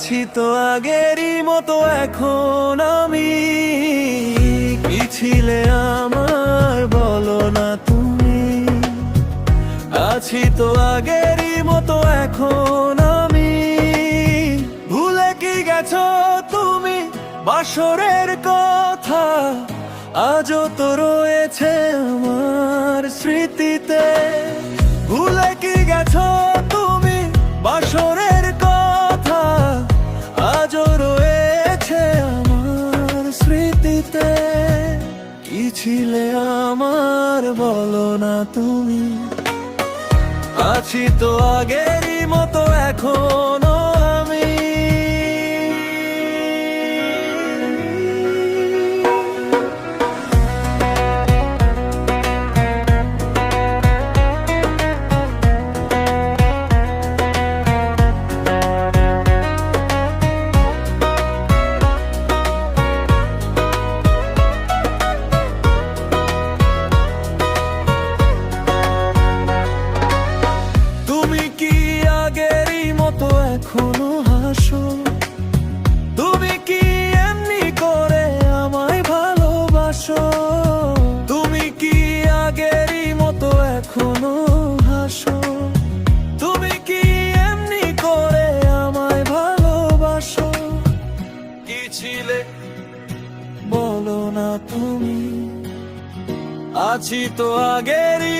আছি তো আগেরই মতো এখন আমি। কি ছিলে আমার বলো না তুমি। আছি তো আগেরই মতো এখন আমি। ভুলে কি গেছো তুমি বাসরের কথা? আজও তো রয়েছে আমার স্মৃতিতে। ভুলে কি গেছো তুমি বাসরের কথা? আজও রয়েছে আমার স্মৃতিতে। কি ছিলে আমার বলো না তুমি। আছি তো আগেরই মতো এখনো আমি। তুমি কি আগেরই মতো এখনো হাসো? তুমি কি এমনি করে আমায় ভালোবাসো? তুমি কি আগেরই মতো এখনো হাসো? তুমি কি এমনি করে আমায় ভালোবাসো? কি ছিলে বলো না তুমি। আছি তো আগেরই